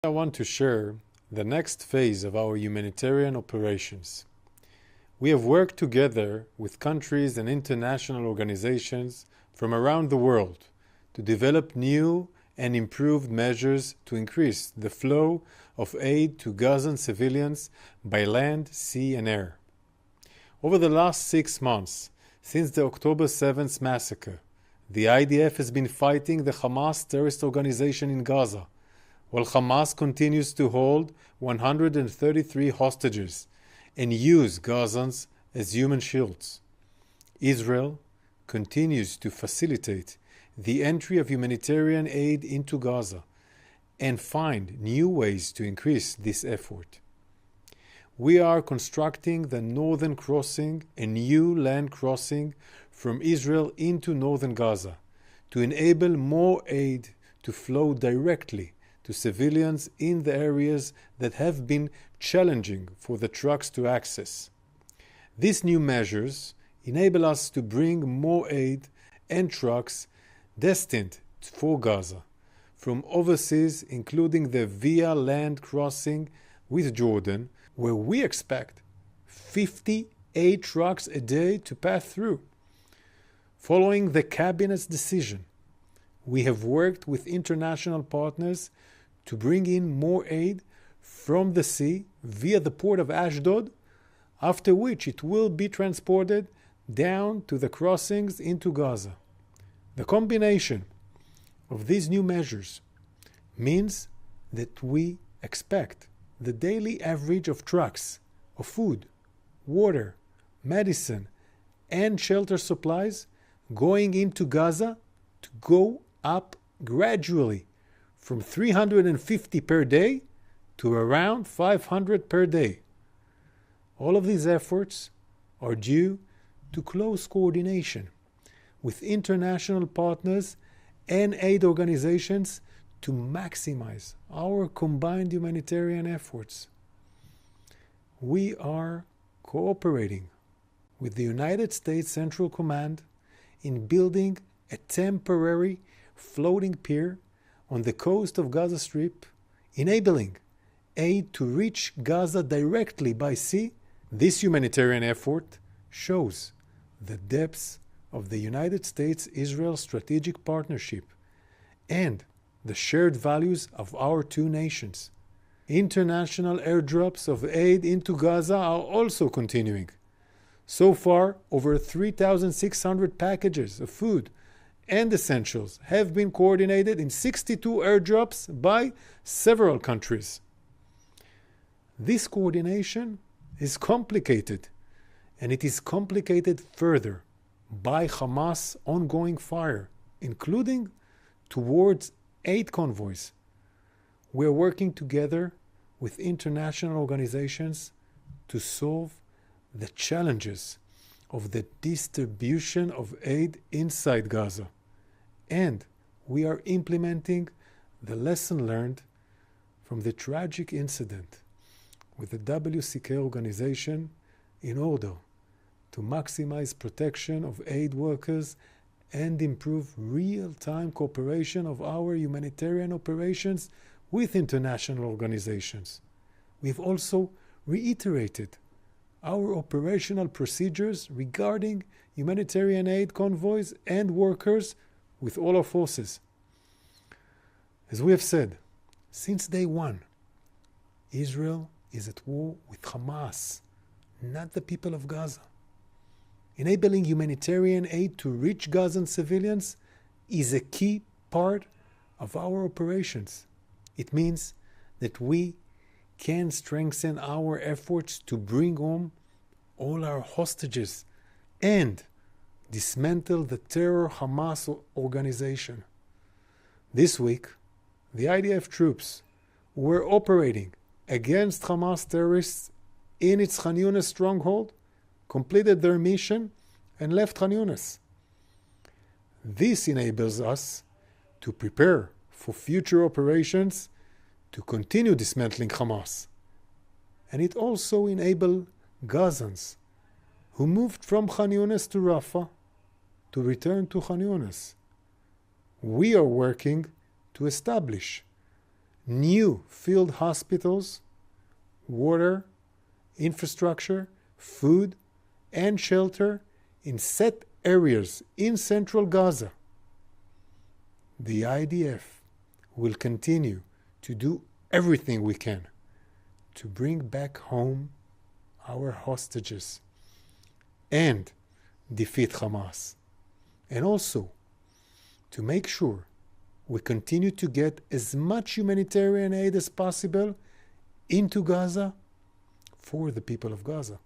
I want to share the next phase of our humanitarian operations. We have worked together with countries and international organizations from around the world to develop new and improved measures to increase the flow of aid to Gazan civilians by land, sea, and air. Over the last 6 months, since the October 7th massacre, the IDF has been fighting the Hamas terrorist organization in Gaza, while Hamas continues to hold 133 hostages and use Gazans as human shields. Israel continues to facilitate the entry of humanitarian aid into Gaza and find new ways to increase this effort. We are constructing the northern crossing, a new land crossing from Israel into northern Gaza, to enable more aid to flow directly to civilians in the areas that have been challenging for the trucks to access. These new measures enable us to bring more aid and trucks destined for Gaza from overseas, including the via land crossing with Jordan, where we expect 58 trucks a day to pass through. Following the cabinet's decision, we have worked with international partners to bring in more aid from the sea via the port of Ashdod, after which it will be transported down to the crossings into Gaza. The combination of these new measures means that we expect the daily average of trucks of food, water, medicine, and shelter supplies going into Gaza to go up gradually from 350 per day to around 500 per day. All of these efforts are due to close coordination with international partners and aid organizations to maximize our combined humanitarian efforts. We are cooperating with the United States Central Command in building a temporary floating pier on the coast of Gaza Strip, enabling aid to reach Gaza directly by sea. This humanitarian effort shows the depths of the United States-Israel strategic partnership and the shared values of our two nations. International airdrops of aid into Gaza are also continuing. So far, over 3,600 packages of food and essentials have been coordinated in 62 airdrops by several countries. This coordination is complicated, and it is complicated further by Hamas' ongoing fire, including towards 8 convoys. We are working together with international organizations to solve the challenges of the distribution of aid inside Gaza. And we are implementing the lesson learned from the tragic incident with the WCK organization in order to maximize protection of aid workers and improve real-time cooperation of our humanitarian operations with international organizations. We've also reiterated our operational procedures regarding humanitarian aid convoys and workers with all our forces. As we have said, since day one, Israel is at war with Hamas, not the people of Gaza. Enabling humanitarian aid to reach Gazan civilians is a key part of our operations. It means that we can strengthen our efforts to bring home all our hostages and dismantle the terror Hamas organization. This week, the IDF troops who were operating against Hamas terrorists in its Khan Yunis stronghold completed their mission and left Khan Yunis. This enables us to prepare for future operations to continue dismantling Hamas. And it also enables Gazans who moved from Khan Yunis to Rafah to return to Khan Yunis. We are working to establish new field hospitals, water, infrastructure, food, and shelter in set areas in central Gaza. The IDF will continue to do everything we can to bring back home our hostages and defeat Hamas, and also to make sure we continue to get as much humanitarian aid as possible into Gaza for the people of Gaza.